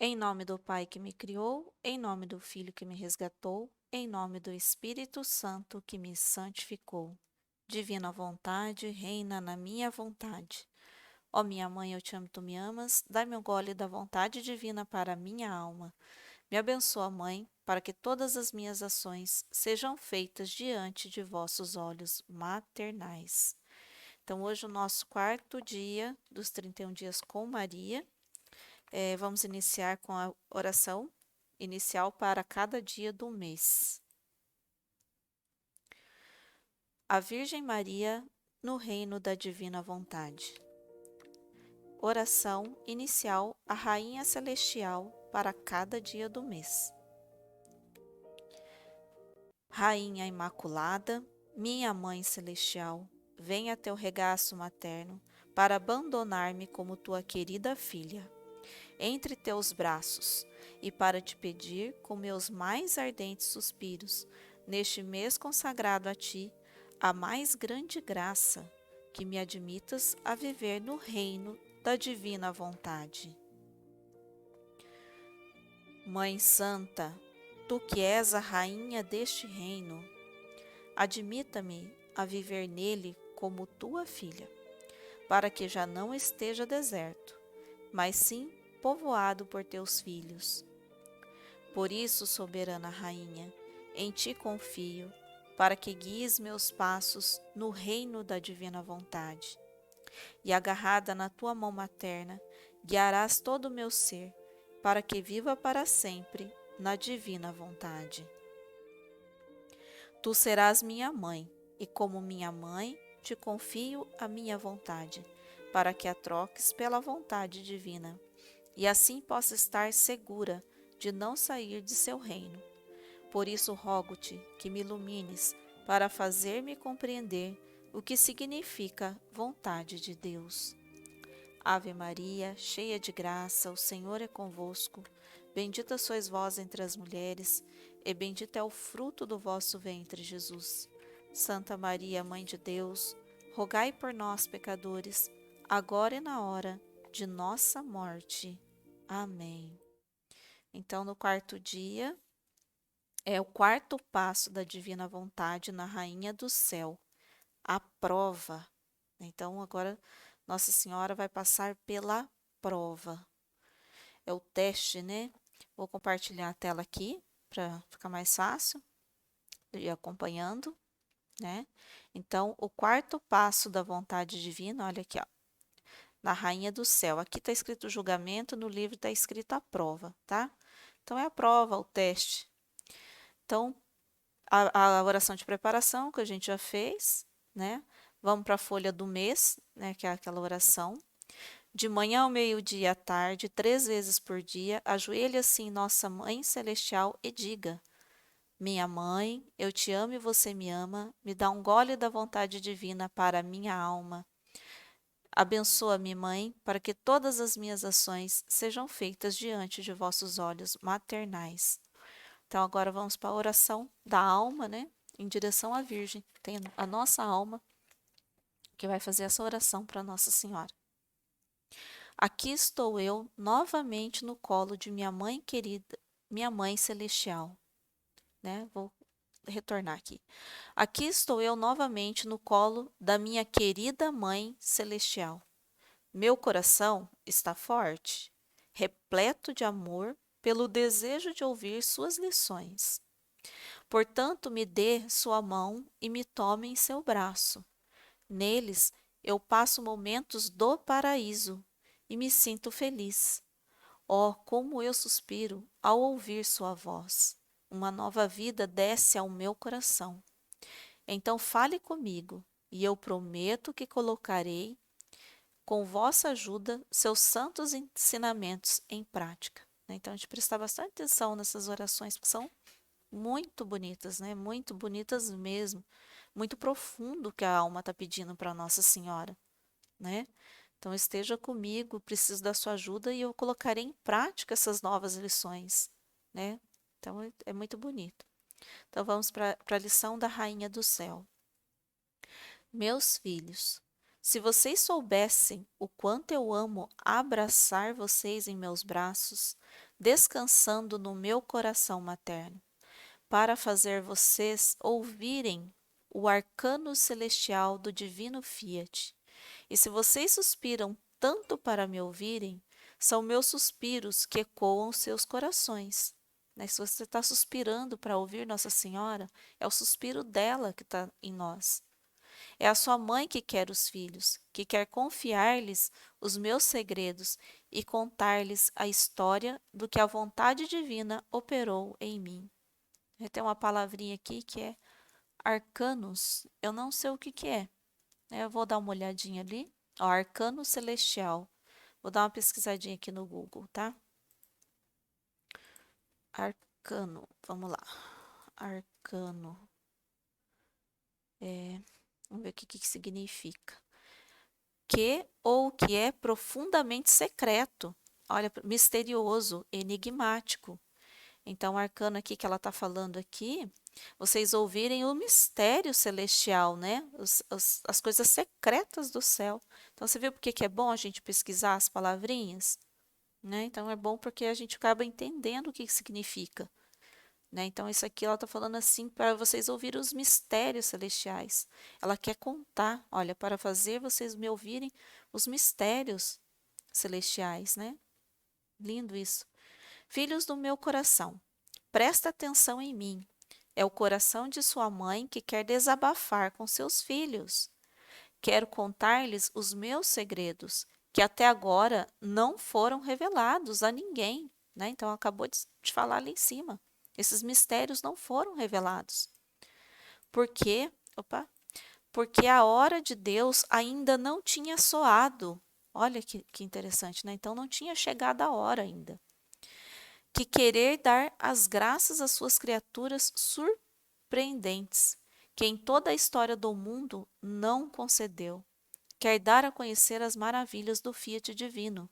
Em nome do Pai que me criou, em nome do Filho que me resgatou, em nome do Espírito Santo que me santificou. Divina vontade, reina na minha vontade. Ó minha mãe, eu te amo, tu me amas, dai-me um gole da vontade divina para a minha alma. Me abençoa, Mãe, para que todas as minhas ações sejam feitas diante de vossos olhos maternais. Então, hoje, o nosso quarto dia dos 31 dias com Maria. Vamos iniciar com a oração inicial para cada dia do mês. A Virgem Maria no reino da divina vontade. Oração inicial à Rainha Celestial para cada dia do mês. Rainha Imaculada, minha Mãe Celestial, venha teu regaço materno para abandonar-me como tua querida filha entre teus braços e para te pedir com meus mais ardentes suspiros, neste mês consagrado a ti, a mais grande graça, que me admitas a viver no reino da divina vontade. Mãe Santa, tu que és a rainha deste reino, admita-me a viver nele como tua filha, para que já não esteja deserto, mas sim povoado por teus filhos. Por isso, soberana rainha, em ti confio, para que guies meus passos no reino da divina vontade. E agarrada na tua mão materna, guiarás todo o meu ser, para que viva para sempre na divina vontade. Tu serás minha mãe, e como minha mãe, te confio a minha vontade, para que a troques pela vontade divina, e assim possa estar segura de não sair de seu reino. Por isso rogo-te que me ilumines para fazer-me compreender o que significa vontade de Deus. Ave Maria, cheia de graça, o Senhor é convosco. Bendita sois vós entre as mulheres, e bendito é o fruto do vosso ventre, Jesus. Santa Maria, Mãe de Deus, rogai por nós, pecadores, agora e na hora de nossa morte. Amém. Então, no quarto dia, é o quarto passo da divina vontade na Rainha do Céu, a prova. Então, agora, Nossa Senhora vai passar pela prova. É o teste, né? Vou compartilhar a tela aqui para ficar mais fácil de ir acompanhando, né? Então, o quarto passo da vontade divina, olha aqui, ó, na Rainha do Céu. Aqui está escrito julgamento, no livro está escrito a prova, tá? Então, é a prova, o teste. Então, a oração de preparação que a gente já fez, né? Vamos para a folha do mês, né? Que é aquela oração. De manhã ao meio-dia à tarde, 3 vezes por dia, ajoelhe-se em Nossa Mãe Celestial e diga: Minha mãe, eu te amo e você me ama, me dá um gole da vontade divina para a minha alma. Abençoa-me, Mãe, para que todas as minhas ações sejam feitas diante de vossos olhos maternais. Então, agora vamos para a oração da alma, né? Em direção à Virgem. Tem a nossa alma que vai fazer essa oração para Nossa Senhora. Aqui estou eu novamente no colo de minha mãe querida, minha mãe celestial, né? Vou retornar aqui. Aqui estou eu novamente no colo da minha querida mãe celestial. Meu coração está forte, repleto de amor pelo desejo de ouvir suas lições. Portanto, me dê sua mão e me tome em seu braço. Neles eu passo momentos do paraíso e me sinto feliz. Oh, como eu suspiro ao ouvir sua voz! Uma nova vida desce ao meu coração. Então fale comigo, e eu prometo que colocarei, com vossa ajuda, seus santos ensinamentos em prática. Então a gente prestar bastante atenção nessas orações, porque são muito bonitas, né? Muito bonitas mesmo. Muito profundo que a alma está pedindo para Nossa Senhora, né? Então esteja comigo, preciso da sua ajuda e eu colocarei em prática essas novas lições, né? Então é muito bonito. Então vamos para a lição da Rainha do Céu. Meus filhos, Se vocês soubessem o quanto eu amo abraçar vocês em meus braços, descansando no meu coração materno, para fazer vocês ouvirem o arcano celestial do divino Fiat. E se vocês suspiram tanto para me ouvirem, são meus suspiros que ecoam seus corações. Né? Se você está suspirando para ouvir Nossa Senhora, é o suspiro dela que está em nós. É a sua mãe que quer os filhos, que quer confiar-lhes os meus segredos e contar-lhes a história do que a vontade divina operou em mim. Tem uma palavrinha aqui que é arcanos, eu não sei o que que é. Eu vou dar uma olhadinha ali. Ó, arcano celestial. Vou dar uma pesquisadinha aqui no Google, tá? Arcano, vamos lá. Arcano. Vamos ver o que que significa. Que ou que é profundamente secreto. Olha, misterioso, enigmático. Então, o arcano aqui que ela está falando aqui, vocês ouvirem o mistério celestial, né? As coisas secretas do céu. Então, você viu por que é bom a gente pesquisar as palavrinhas? Né? Então, é bom porque a gente acaba entendendo o que significa. Né? Então, isso aqui ela está falando assim para vocês ouvirem os mistérios celestiais. Ela quer contar, olha, para fazer vocês me ouvirem os mistérios celestiais, né? Lindo isso. Filhos do meu coração, presta atenção em mim. É o coração de sua mãe que quer desabafar com seus filhos. Quero contar-lhes os meus segredos, que até agora não foram revelados a ninguém. Né? Então, acabou de falar ali em cima. Esses mistérios não foram revelados. Por quê? Opa! Porque a hora de Deus ainda não tinha soado. Olha que interessante, né? Então, não tinha chegado a hora ainda. Que querer dar as graças às suas criaturas surpreendentes, que em toda a história do mundo não concedeu. Quer dar a conhecer as maravilhas do Fiat divino,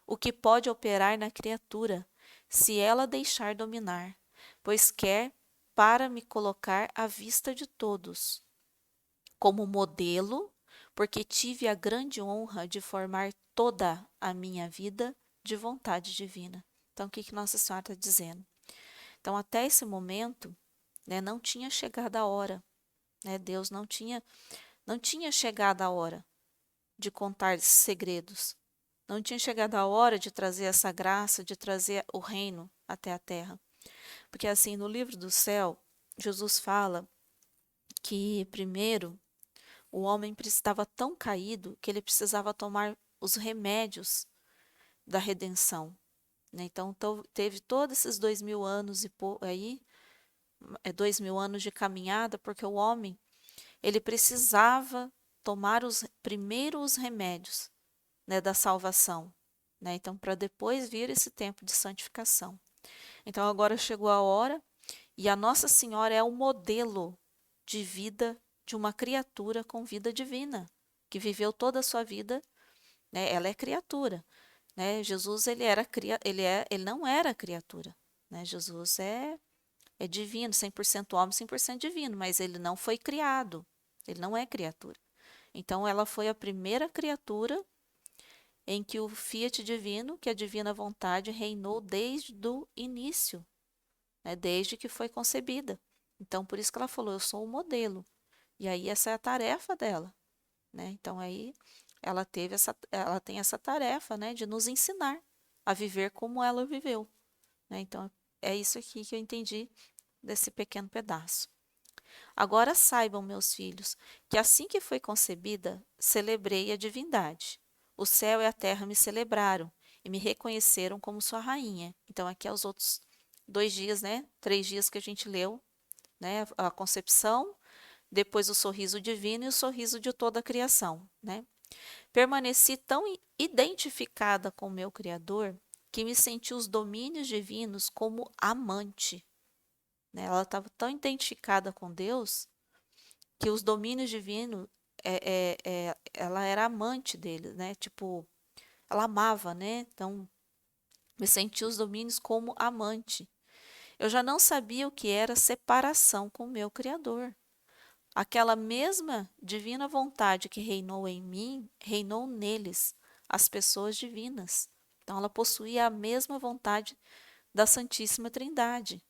o que pode operar na criatura, se ela deixar dominar, pois quer para me colocar à vista de todos, como modelo, porque tive a grande honra de formar toda a minha vida de vontade divina. Então, o que Nossa Senhora está dizendo? Então, até esse momento, né, não tinha chegado a hora, né? Deus não tinha chegado a hora de contar esses segredos. Não tinha chegado a hora de trazer essa graça, de trazer o reino até a terra. Porque assim, no livro do céu, Jesus fala que primeiro o homem estava tão caído que ele precisava tomar os remédios da redenção. Né? Então, teve todos esses 2000 anos aí, 2000 anos de caminhada, porque o homem ele precisava tomar primeiro os remédios, né, da salvação, né? Então, para depois vir esse tempo de santificação. Então, agora chegou a hora e a Nossa Senhora é o modelo de vida de uma criatura com vida divina, que viveu toda a sua vida, né? Ela é criatura, né? Jesus ele não era criatura, né? Jesus é divino, 100% homem, 100% divino, mas ele não foi criado. Ele não é criatura. Então, ela foi a primeira criatura em que o fiat divino, que é a divina vontade, reinou desde o início, né? Desde que foi concebida. Então, por isso que ela falou, eu sou o modelo. E aí, essa é a tarefa dela, né? Então, aí, ela tem essa tarefa, né, de nos ensinar a viver como ela viveu, né? Então, é isso aqui que eu entendi desse pequeno pedaço. Agora saibam, meus filhos, que assim que foi concebida, celebrei a divindade. O céu e a terra me celebraram e me reconheceram como sua rainha. Então, aqui é os outros 2 dias, né? 3 dias que a gente leu, né? A concepção, depois o sorriso divino e o sorriso de toda a criação, né? Permaneci tão identificada com o meu Criador que me senti os domínios divinos como amante, né? Ela estava tão identificada com Deus que os domínios divinos, ela era amante dele, né? Tipo, ela amava, né? Então, me senti os domínios como amante. Eu já não sabia o que era separação com o meu Criador. Aquela mesma divina vontade que reinou em mim, reinou neles, as pessoas divinas. Então, ela possuía a mesma vontade da Santíssima Trindade.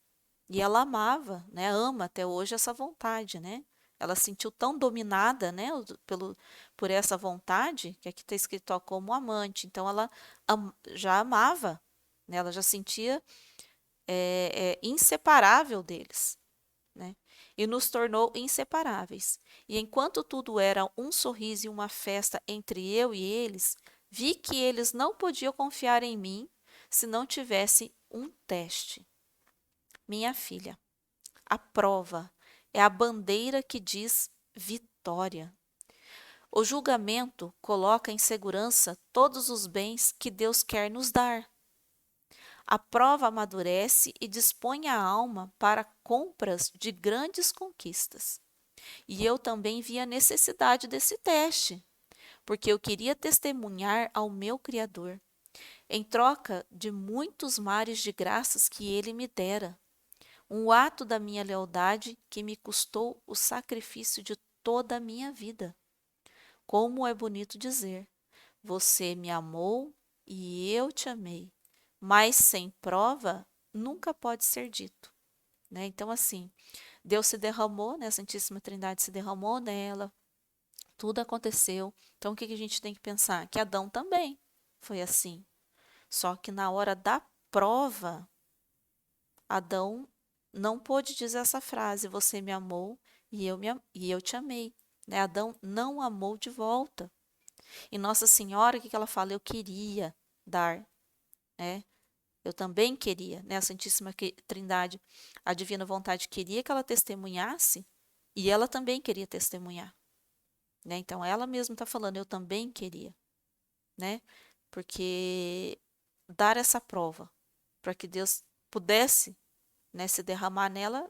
E ela amava, né? Ama até hoje essa vontade, né? Ela se sentiu tão dominada, né, por essa vontade, que aqui está escrito ó, como amante. Então, ela já amava, né? Ela já sentia inseparável deles, né? E nos tornou inseparáveis. E enquanto tudo era um sorriso e uma festa entre eu e eles, vi que eles não podiam confiar em mim se não tivesse um teste. Minha filha, a prova é a bandeira que diz vitória. O julgamento coloca em segurança todos os bens que Deus quer nos dar. A prova amadurece e dispõe a alma para compras de grandes conquistas. E eu também vi a necessidade desse teste, porque eu queria testemunhar ao meu Criador, em troca de muitos mares de graças que ele me dera, um ato da minha lealdade que me custou o sacrifício de toda a minha vida. Como é bonito dizer: você me amou e eu te amei, mas sem prova nunca pode ser dito, né? Então, assim, Deus se derramou, né? A Santíssima Trindade se derramou nela, tudo aconteceu. Então, o que a gente tem que pensar? Que Adão também foi assim. Só que na hora da prova, Adão não pôde dizer essa frase: você me amou e eu te amei. Né? Adão não amou de volta. E Nossa Senhora, o que ela fala? Eu queria dar, né? Eu também queria, né? A Santíssima Trindade, a Divina Vontade queria que ela testemunhasse e ela também queria testemunhar, né? Então ela mesma está falando, eu também queria, né? Porque dar essa prova para que Deus pudesse, né, se derramar nela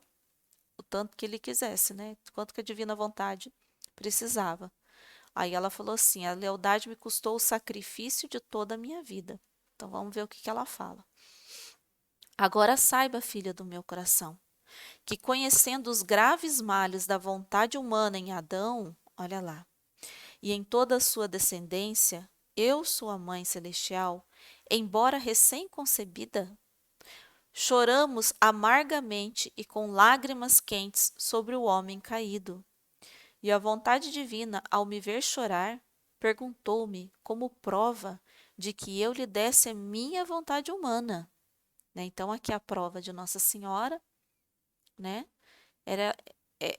o tanto que ele quisesse, né? Quanto que a Divina Vontade precisava. Aí ela falou assim: a lealdade me custou o sacrifício de toda a minha vida. Então vamos ver o que ela fala. Agora saiba, filha do meu coração, que conhecendo os graves males da vontade humana em Adão, olha lá, e em toda a sua descendência, eu, sua mãe celestial, embora recém-concebida, choramos amargamente e com lágrimas quentes sobre o homem caído. E a vontade divina, ao me ver chorar, perguntou-me como prova de que eu lhe desse a minha vontade humana. Né? Então, aqui a prova de Nossa Senhora, né? Era,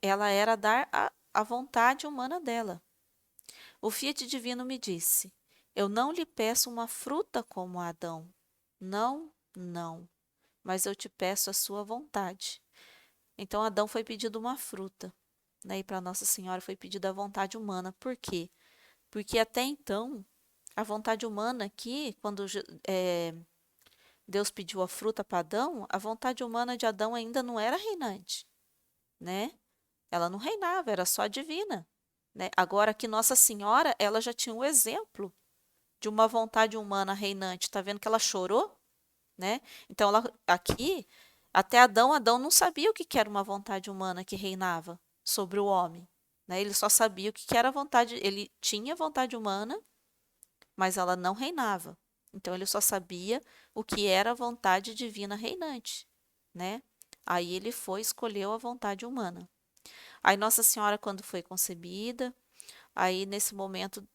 ela era dar a vontade humana dela. O Fiat Divino me disse: eu não lhe peço uma fruta como a Adão. Não, não, mas eu te peço a sua vontade. Então, Adão foi pedido uma fruta, né? E para Nossa Senhora foi pedida a vontade humana. Por quê? Porque até então, a vontade humana aqui, quando Deus pediu a fruta para Adão, a vontade humana de Adão ainda não era reinante, né? Ela não reinava, era só divina, né? Agora que Nossa Senhora, ela já tinha um exemplo de uma vontade humana reinante. Tá vendo que ela chorou, né? Então, ela, aqui, até Adão não sabia o que que era uma vontade humana que reinava sobre o homem, né? Ele só sabia o que que era vontade, ele tinha vontade humana, mas ela não reinava. Então ele só sabia o que era a vontade divina reinante, né? Aí ele foi escolheu a vontade humana. Aí Nossa Senhora quando foi concebida, aí nesse momento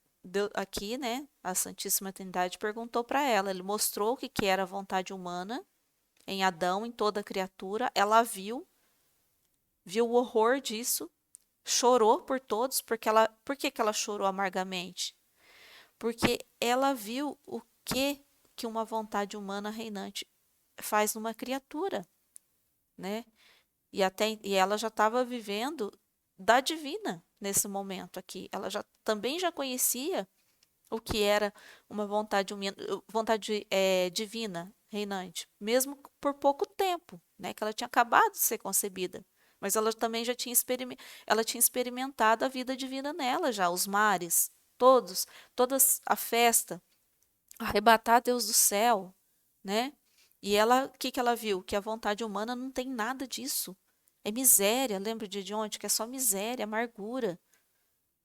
aqui, né, a Santíssima Trindade perguntou para ela, ele mostrou o que que era a vontade humana em Adão, em toda criatura, ela viu o horror disso, chorou por todos, por que que ela chorou amargamente? Porque ela viu o que uma vontade humana reinante faz numa criatura, né? E ela já estava vivendo da divina nesse momento aqui. Ela já também já conhecia o que era uma vontade divina reinante, mesmo por pouco tempo, né? Que ela tinha acabado de ser concebida. Mas ela também já tinha, ela tinha experimentado a vida divina nela já, os mares, todas a festa, arrebatar Deus do céu, né? E ela, o que que ela viu? Que a vontade humana não tem nada disso. É miséria, lembra de onde? Que é só miséria, amargura,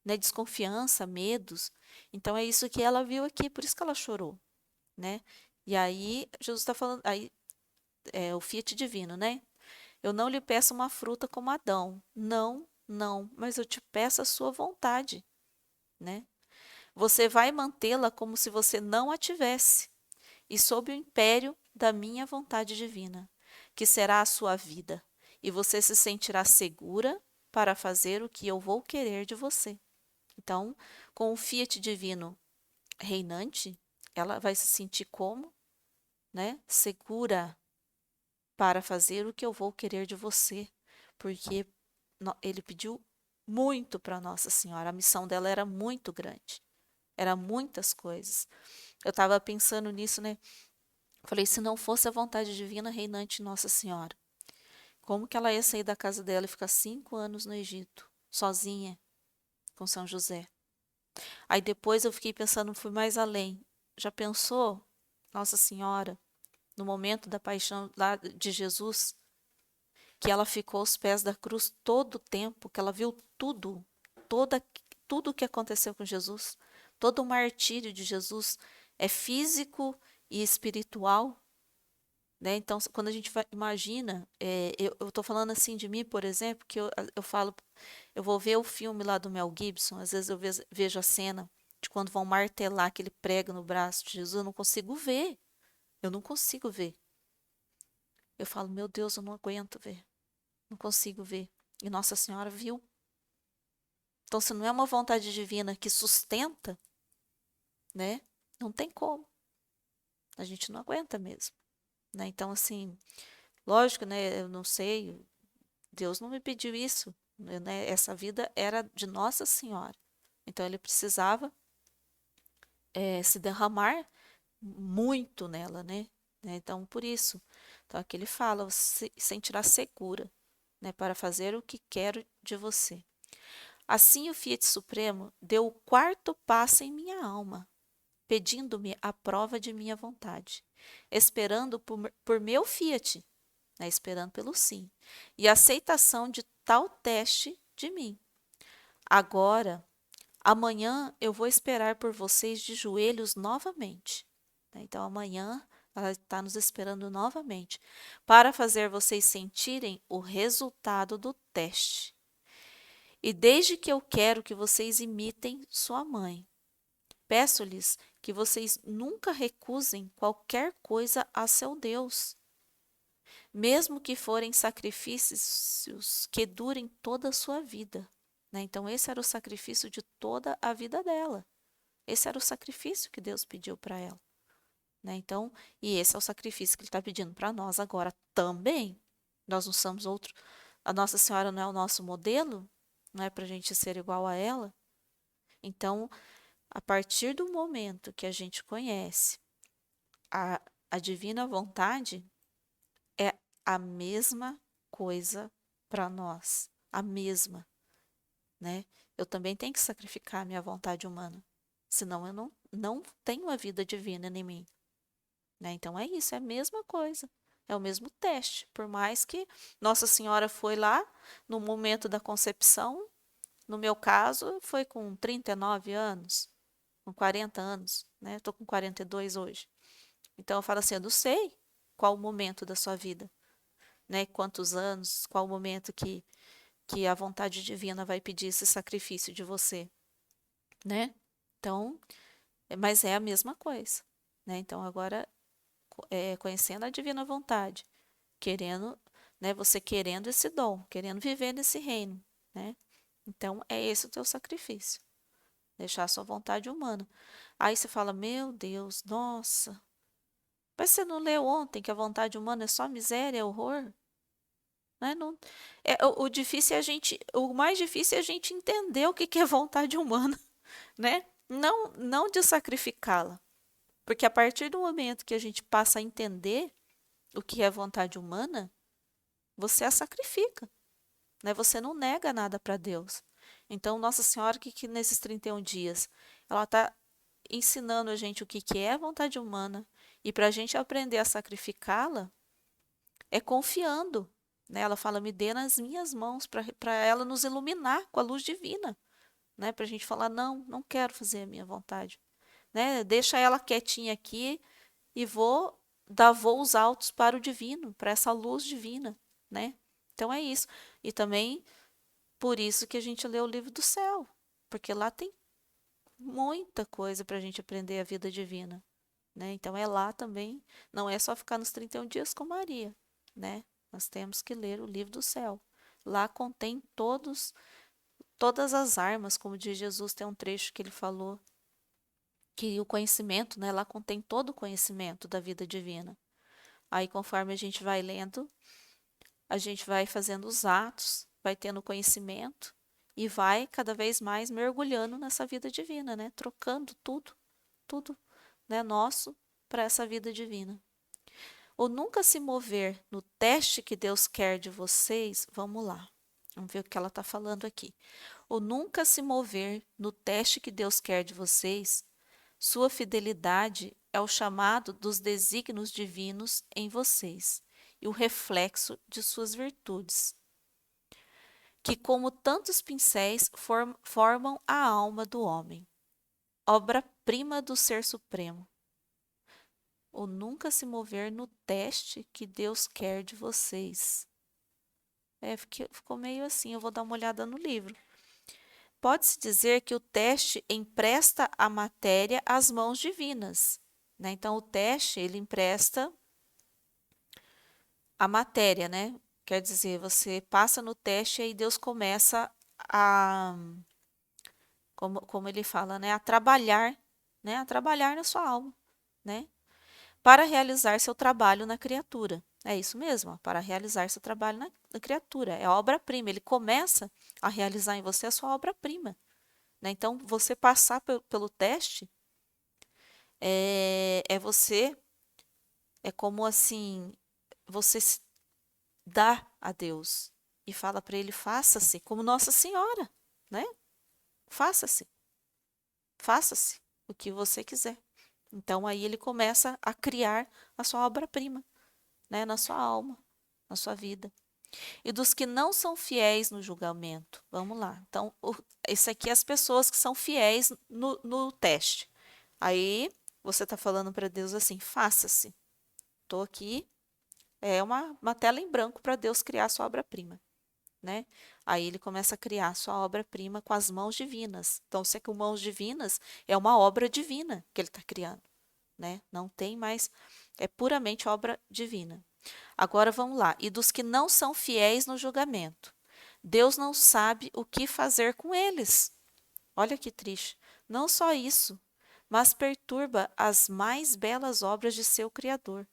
né? Desconfiança, medos. Então é isso que ela viu aqui, por isso que ela chorou, né? E aí Jesus está falando, aí é o Fiat divino, né? Eu não lhe peço uma fruta como Adão. Não, não, mas eu te peço a sua vontade, né? Você vai mantê-la como se você não a tivesse, e sob o império da minha vontade divina, que será a sua vida, e você se sentirá segura para fazer o que eu vou querer de você. Então, com o Fiat divino reinante, ela vai se sentir como, né? Segura para fazer o que eu vou querer de você, porque ele pediu muito para Nossa Senhora. A missão dela era muito grande, era muitas coisas. Eu estava pensando nisso, né? Falei, se não fosse a vontade divina reinante em Nossa Senhora, como que ela ia sair da casa dela e ficar 5 anos no Egito, sozinha, com São José? Aí depois eu fiquei pensando, fui mais além. Já pensou, Nossa Senhora, no momento da paixão lá de Jesus, que ela ficou aos pés da cruz todo o tempo, que ela viu tudo, toda, tudo o que aconteceu com Jesus, todo o martírio de Jesus é físico e espiritual, né? Então, quando a gente imagina, eu estou falando assim de mim, por exemplo, que eu falo, eu vou ver o filme lá do Mel Gibson, às vezes eu vejo a cena de quando vão martelar aquele prego no braço de Jesus, eu não consigo ver, eu não consigo ver. Eu falo, meu Deus, eu não aguento ver, não consigo ver. E Nossa Senhora viu. Então, se não é uma vontade divina que sustenta, né? Não tem como. A gente não aguenta mesmo, né? Então, assim, lógico, né? Eu não sei, Deus não me pediu isso, né? Essa vida era de Nossa Senhora. Então, ele precisava se derramar muito nela, né? Então, por isso. Então, aqui ele fala, se sentirá segura, né? Para fazer o que quero de você. Assim, o Fiat Supremo deu o quarto passo em minha alma, pedindo-me a prova de minha vontade, esperando por meu fiat, né, esperando pelo sim, e a aceitação de tal teste de mim. Agora, amanhã eu vou esperar por vocês de joelhos novamente. Né? Então, amanhã ela está nos esperando novamente para fazer vocês sentirem o resultado do teste. E desde que eu quero que vocês imitem sua mãe, peço-lhes que vocês nunca recusem qualquer coisa a seu Deus, mesmo que forem sacrifícios que durem toda a sua vida. Né? Então, esse era o sacrifício de toda a vida dela. Esse era o sacrifício que Deus pediu para ela. Né? Então, e esse é o sacrifício que Ele está pedindo para nós agora também. Nós não somos outro. A Nossa Senhora não é o nosso modelo, não é para a gente ser igual a ela. Então, a partir do momento que a gente conhece a, a divina vontade, é a mesma coisa para nós, a mesma, né? Eu também tenho que sacrificar a minha vontade humana, senão eu não tenho a vida divina em mim, né? Então é isso, é a mesma coisa, é o mesmo teste. Por mais que Nossa Senhora foi lá no momento da concepção, no meu caso, foi com 39 anos, com 40 anos, né? Estou com 42 hoje. Então eu falo assim, eu não sei qual o momento da sua vida, né? Quantos anos, qual o momento que a vontade divina vai pedir esse sacrifício de você, né? Então, mas é a mesma coisa, né? Então agora, conhecendo a divina vontade, querendo, né? Você querendo esse dom, querendo viver nesse reino, né? Então é esse o teu sacrifício, deixar a sua vontade humana. Aí você fala, meu Deus, nossa, mas você não leu ontem que a vontade humana é só miséria, é horror? Né? Não, o difícil é a gente, o mais difícil é a gente entender o que que é vontade humana, né? Não de sacrificá-la, porque a partir do momento que a gente passa a entender o que é vontade humana, você a sacrifica, né? Você não nega nada para Deus. Então, Nossa Senhora, que nesses 31 dias, ela está ensinando a gente o que que é vontade humana, e para a gente aprender a sacrificá-la, é confiando. né? Ela fala, me dê nas minhas mãos, para ela nos iluminar com a luz divina, né? Para a gente falar, não, não quero fazer a minha vontade, né? Deixa ela quietinha aqui e vou dar voos altos para o divino, para essa luz divina, né? Então é isso. E também por isso que a gente lê o livro do céu, porque lá tem muita coisa para a gente aprender a vida divina, né? Então é lá também, não é só ficar nos 31 dias com Maria, né? Nós temos que ler o livro do céu. Lá contém todas as armas, como diz Jesus, tem um trecho que ele falou que o conhecimento, né, lá contém todo o conhecimento da vida divina. Aí conforme a gente vai lendo, a gente vai fazendo os atos, vai tendo conhecimento e vai cada vez mais mergulhando nessa vida divina, né? Trocando tudo, né, nosso para essa vida divina. Ou nunca se mover no teste que Deus quer de vocês, vamos lá. Vamos ver o que ela está falando aqui. Ou nunca se mover no teste que Deus quer de vocês, sua fidelidade é o chamado dos desígnios divinos em vocês e o reflexo de suas virtudes, que, como tantos pincéis, formam a alma do homem, obra-prima do Ser Supremo. Ou nunca se mover no teste que Deus quer de vocês. Ficou meio assim, eu vou dar uma olhada no livro. Pode-se dizer que o teste empresta a matéria às mãos divinas, né? Então, o teste, ele empresta a matéria, né? Quer dizer, você passa no teste e aí Deus começa a, como ele fala, né? A trabalhar, né? A trabalhar na sua alma, né? Para realizar seu trabalho na criatura. É isso mesmo, ó, para realizar seu trabalho na criatura. É a obra-prima. Ele começa a realizar em você a sua obra-prima, né? Então, você passar pelo teste é você, é como assim, você se dá a Deus e fala para ele, faça-se, como Nossa Senhora, né? Faça-se, faça-se o que você quiser. Então, aí ele começa a criar a sua obra-prima, né? Na sua alma, na sua vida. E dos que não são fiéis no julgamento. Vamos lá. Então, esse aqui é as pessoas que são fiéis no teste. Aí, você está falando para Deus assim: faça-se. Estou aqui, é uma tela em branco para Deus criar a sua obra-prima, né? Aí ele começa a criar a sua obra-prima com as mãos divinas. Então, se é com mãos divinas, é uma obra divina que ele está criando, né? Não tem mais, é puramente obra divina. Agora vamos lá. E dos que não são fiéis no julgamento. Deus não sabe o que fazer com eles. Olha que triste. Não só isso, mas perturba as mais belas obras de seu Criador.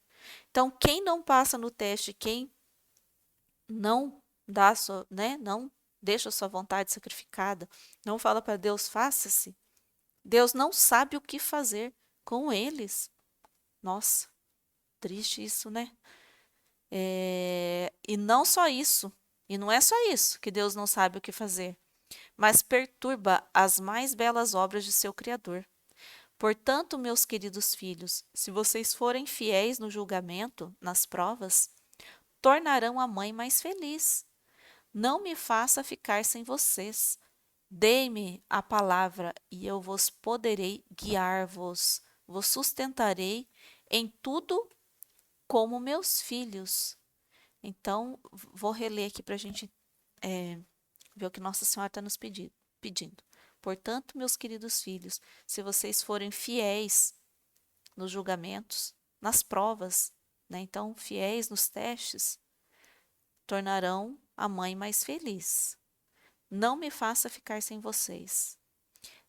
Então, quem não passa no teste, quem não dá sua, né, não deixa a sua vontade sacrificada, não fala para Deus, faça-se. Deus não sabe o que fazer com eles. Nossa, triste isso, né? E não só isso, e não é só isso que Deus não sabe o que fazer, mas perturba as mais belas obras de seu Criador. Portanto, meus queridos filhos, se vocês forem fiéis no julgamento, nas provas, tornarão a mãe mais feliz. Não me faça ficar sem vocês. Dei-me a palavra e eu vos poderei guiar-vos, vos sustentarei em tudo como meus filhos. Então, vou reler aqui para a gente ver o que Nossa Senhora está nos pedindo. Portanto, meus queridos filhos, se vocês forem fiéis nos julgamentos, nas provas, né? Então, fiéis nos testes, tornarão a mãe mais feliz. Não me faça ficar sem vocês.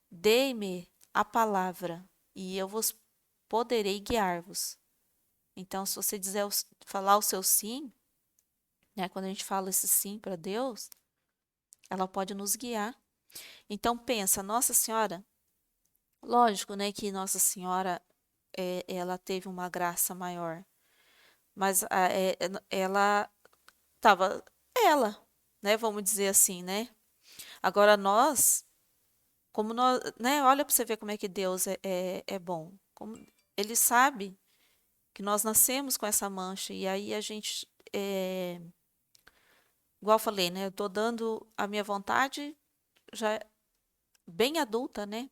Dei-me a palavra e eu vos poderei guiar-vos. Então, se você dizer, falar o seu sim, né? Quando a gente fala esse sim para Deus, ela pode nos guiar. Então pensa, Nossa Senhora, lógico, né, que Nossa Senhora ela teve uma graça maior, mas ela estava ela, né, vamos dizer assim, né? Agora nós, como nós, né, olha para você ver como é que Deus é bom, como Ele sabe que nós nascemos com essa mancha e aí a gente igual eu falei, né? Eu tô dando a minha vontade já bem adulta, né?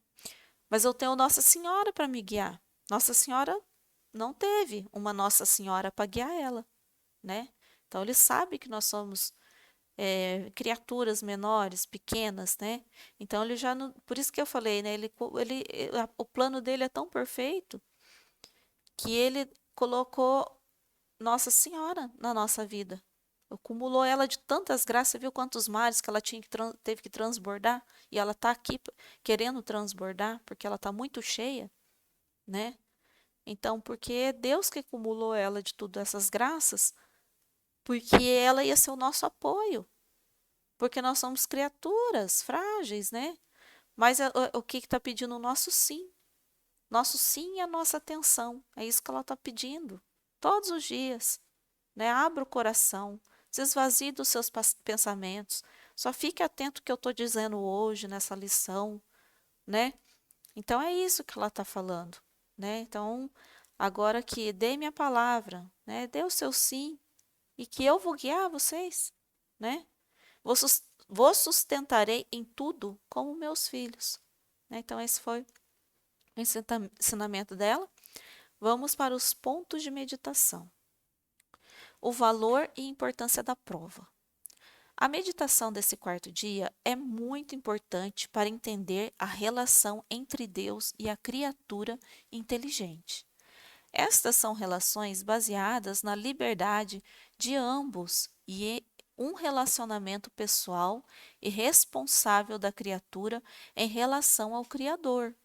Mas eu tenho Nossa Senhora para me guiar. Nossa Senhora não teve uma Nossa Senhora para guiar ela, né? Então ele sabe que nós somos criaturas menores, pequenas, né? Então ele já não, por isso que eu falei, né? O plano dele é tão perfeito que ele colocou Nossa Senhora na nossa vida. Acumulou ela de tantas graças, viu quantos mares que ela teve que transbordar e ela está aqui querendo transbordar porque ela está muito cheia, né? Então, porque é Deus que acumulou ela de todas essas graças, porque ela ia ser o nosso apoio, porque nós somos criaturas frágeis, né? Mas o que está pedindo? O nosso sim. Nosso sim e a nossa atenção. É isso que ela está pedindo. Todos os dias, né? Abra o coração, se esvazie dos seus pensamentos. Só fique atento ao que eu estou dizendo hoje nessa lição, né? Então é isso que ela está falando, né? Então, agora que dê minha palavra, né? Dê o seu sim e que eu vou guiar vocês, né? Vos sustentarei em tudo como meus filhos, né? Então esse foi o ensinamento dela. Vamos para os pontos de meditação. O valor e importância da prova. A meditação desse quarto dia é muito importante para entender a relação entre Deus e a criatura inteligente. Estas são relações baseadas na liberdade de ambos e um relacionamento pessoal e responsável da criatura em relação ao Criador,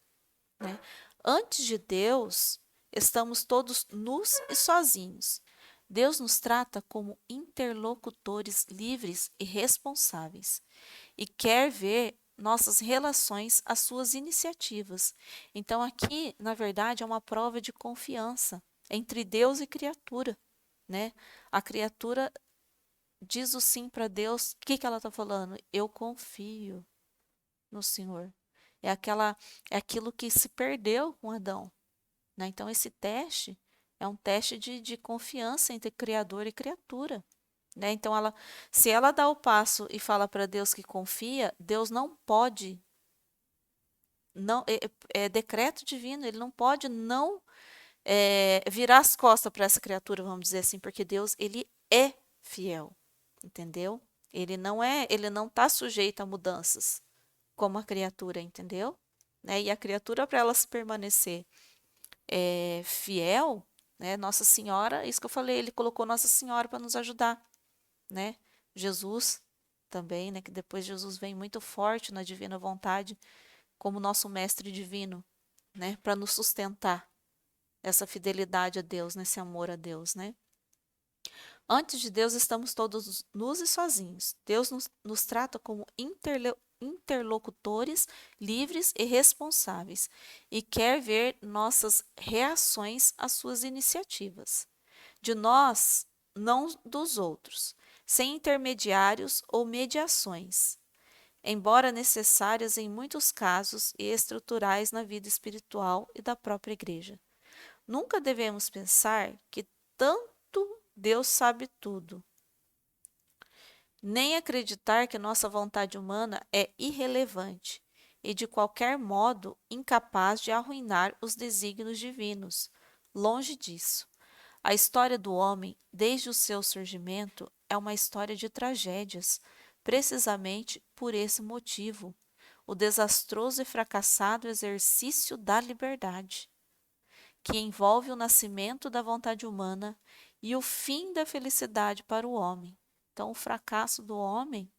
né? Antes de Deus, estamos todos nus e sozinhos. Deus nos trata como interlocutores livres e responsáveis e quer ver nossas relações às suas iniciativas. Então, aqui, na verdade, é uma prova de confiança entre Deus e criatura, né? A criatura diz o sim para Deus, o que que ela está falando? Eu confio no Senhor. É aquilo que se perdeu com Adão, né? Então, esse teste é um teste de confiança entre Criador e criatura, né? Então, se ela dá o passo e fala para Deus que confia, Deus não pode, não é decreto divino, ele não pode não virar as costas para essa criatura, vamos dizer assim, porque Deus, ele é fiel, entendeu? Ele não está sujeito a mudanças, como a criatura, entendeu? Né? E a criatura, para ela se permanecer fiel, né? Nossa Senhora, isso que eu falei, ele colocou Nossa Senhora para nos ajudar, né? Jesus também, né? Que depois Jesus vem muito forte na divina vontade, como nosso mestre divino, né? Para nos sustentar essa fidelidade a Deus, nesse amor a Deus, né? Antes de Deus, estamos todos nus e sozinhos. Deus nos trata como interlocutores livres e responsáveis e quer ver nossas reações às suas iniciativas. De nós, não dos outros, sem intermediários ou mediações, embora necessárias em muitos casos e estruturais na vida espiritual e da própria igreja. Nunca devemos pensar que tanto Deus sabe tudo, nem acreditar que nossa vontade humana é irrelevante e, de qualquer modo, incapaz de arruinar os desígnios divinos. Longe disso. A história do homem, desde o seu surgimento, é uma história de tragédias, precisamente por esse motivo, o desastroso e fracassado exercício da liberdade, que envolve o nascimento da vontade humana e o fim da felicidade para o homem. Então, o fracasso do homem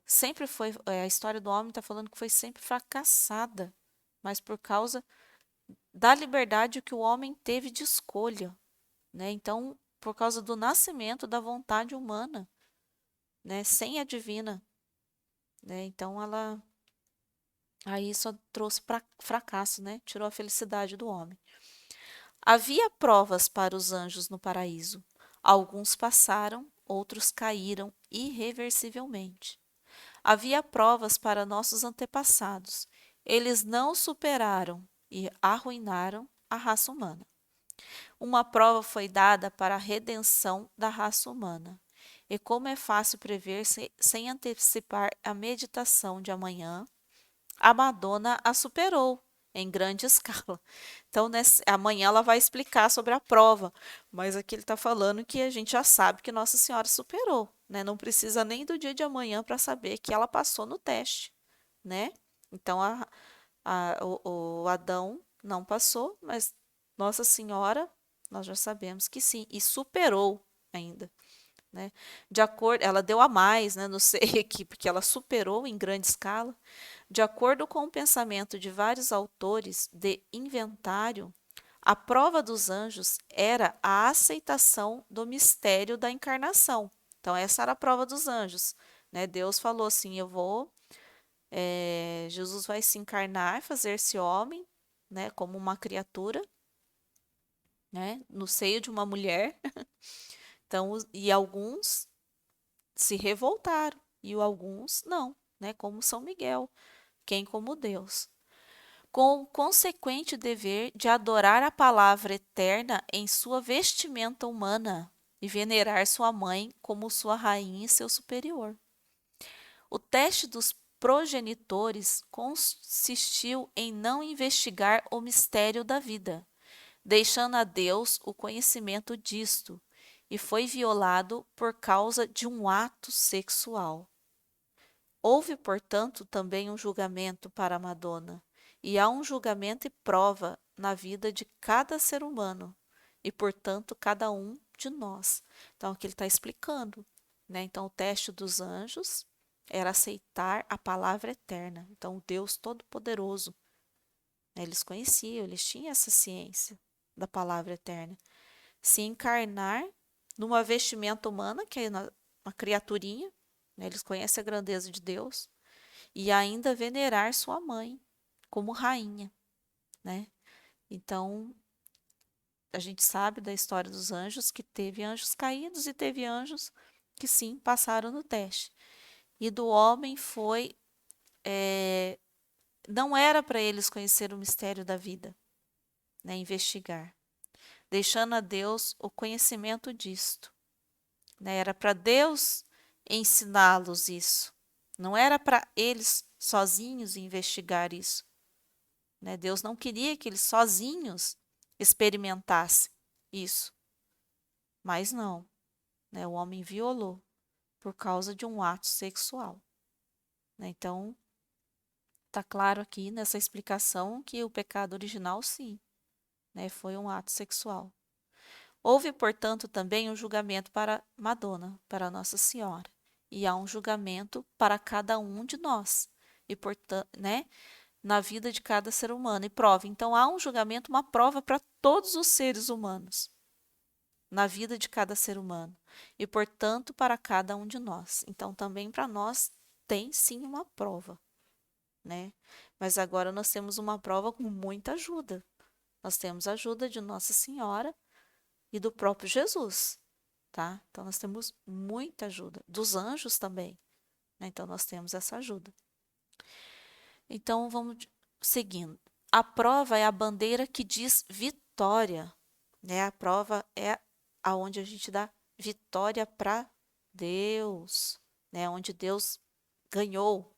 sempre foi. A história do homem está falando que foi sempre fracassada, mas por causa da liberdade que o homem teve de escolha, né? Então, por causa do nascimento da vontade humana, né? Sem a divina, né? Então, ela aí só trouxe fracasso, né? Tirou a felicidade do homem. Havia provas para os anjos no paraíso. Alguns passaram, outros caíram irreversivelmente. Havia provas para nossos antepassados. Eles não superaram e arruinaram a raça humana. Uma prova foi dada para a redenção da raça humana. E como é fácil prever sem antecipar a meditação de amanhã, a Madonna a superou em grande escala. Então, amanhã ela vai explicar sobre a prova, mas aqui ele está falando que a gente já sabe que Nossa Senhora superou, né? Não precisa nem do dia de amanhã para saber que ela passou no teste, né? Então, o Adão não passou, mas Nossa Senhora, nós já sabemos que sim, e superou ainda, né? De acordo, ela deu a mais, né? Não sei aqui, porque ela superou em grande escala. De acordo com o pensamento de vários autores de inventário, a prova dos anjos era a aceitação do mistério da encarnação. Então, essa era a prova dos anjos, né? Deus falou assim: Jesus vai se encarnar, fazer-se homem, né? Como uma criatura, né? No seio de uma mulher. Então, e alguns se revoltaram e alguns não, né? Como São Miguel, quem como Deus. Com o consequente dever de adorar a palavra eterna em sua vestimenta humana e venerar sua mãe como sua rainha e seu superior. O teste dos progenitores consistiu em não investigar o mistério da vida, deixando a Deus o conhecimento disto, e foi violado por causa de um ato sexual. Houve, portanto, também um julgamento para Madonna, e há um julgamento e prova na vida de cada ser humano, e, portanto, cada um de nós. Então, aqui ele está explicando, né? Então, o teste dos anjos era aceitar a palavra eterna. Então, o Deus Todo-Poderoso, né? Eles conheciam, eles tinham essa ciência da palavra eterna. Se encarnar numa vestimenta humana, que é uma criaturinha, né? Eles conhecem a grandeza de Deus, e ainda venerar sua mãe como rainha, né? Então, a gente sabe da história dos anjos que teve anjos caídos e teve anjos que sim passaram no teste. E do homem foi, não era para eles conhecer o mistério da vida, né? Investigar, deixando a Deus o conhecimento disto, né? Era para Deus ensiná-los isso. Não era para eles sozinhos investigar isso, né? Deus não queria que eles sozinhos experimentassem isso, mas não, né? O homem violou por causa de um ato sexual, né? Então, está claro aqui nessa explicação que o pecado original, sim, né? Foi um ato sexual. Houve, portanto, também um julgamento para Madonna, para Nossa Senhora, e há um julgamento para cada um de nós, e portanto, né? Na vida de cada ser humano e prova. Então há um julgamento, uma prova para todos os seres humanos, na vida de cada ser humano e, portanto, para cada um de nós. Então também para nós tem sim uma prova, né? Mas agora nós temos uma prova com muita ajuda. Nós temos a ajuda de Nossa Senhora e do próprio Jesus, tá? Então nós temos muita ajuda dos anjos também, né? Então nós temos essa ajuda. Então vamos seguindo. A prova é a bandeira que diz vitória, né? A prova é aonde a gente dá vitória para Deus, né? Onde Deus ganhou.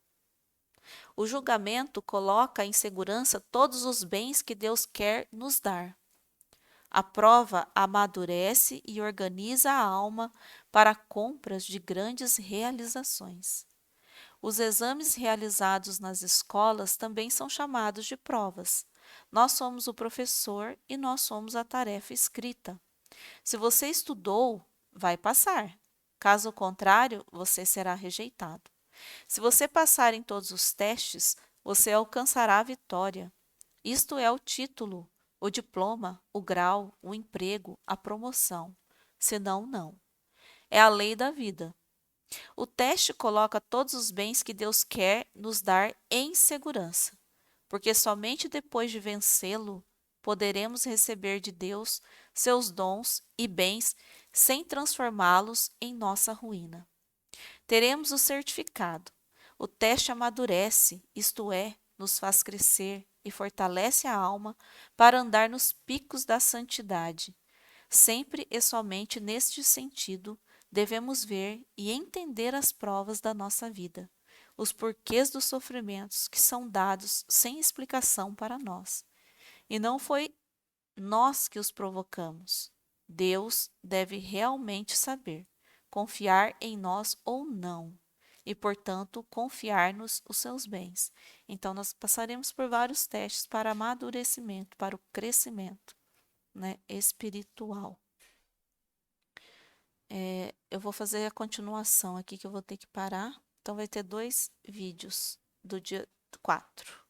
O julgamento coloca em segurança todos os bens que Deus quer nos dar. A prova amadurece e organiza a alma para compras de grandes realizações. Os exames realizados nas escolas também são chamados de provas. Nós somos o professor e nós somos a tarefa escrita. Se você estudou, vai passar. Caso contrário, você será rejeitado. Se você passar em todos os testes, você alcançará a vitória. Isto é o título, o diploma, o grau, o emprego, a promoção. Senão, não. É a lei da vida. O teste coloca todos os bens que Deus quer nos dar em segurança, porque somente depois de vencê-lo poderemos receber de Deus seus dons e bens sem transformá-los em nossa ruína. Teremos o certificado. O teste amadurece, isto é, nos faz crescer e fortalece a alma para andar nos picos da santidade. Sempre e somente neste sentido Devemos ver e entender as provas da nossa vida, os porquês dos sofrimentos que são dados sem explicação para nós. E não foi nós que os provocamos. Deus deve realmente saber confiar em nós ou não, e, portanto, confiar-nos os seus bens. Então, nós passaremos por vários testes para amadurecimento, para o crescimento, né, espiritual. Eu vou fazer a continuação aqui, que eu vou ter que parar. Então, vai ter 2 vídeos do dia 4.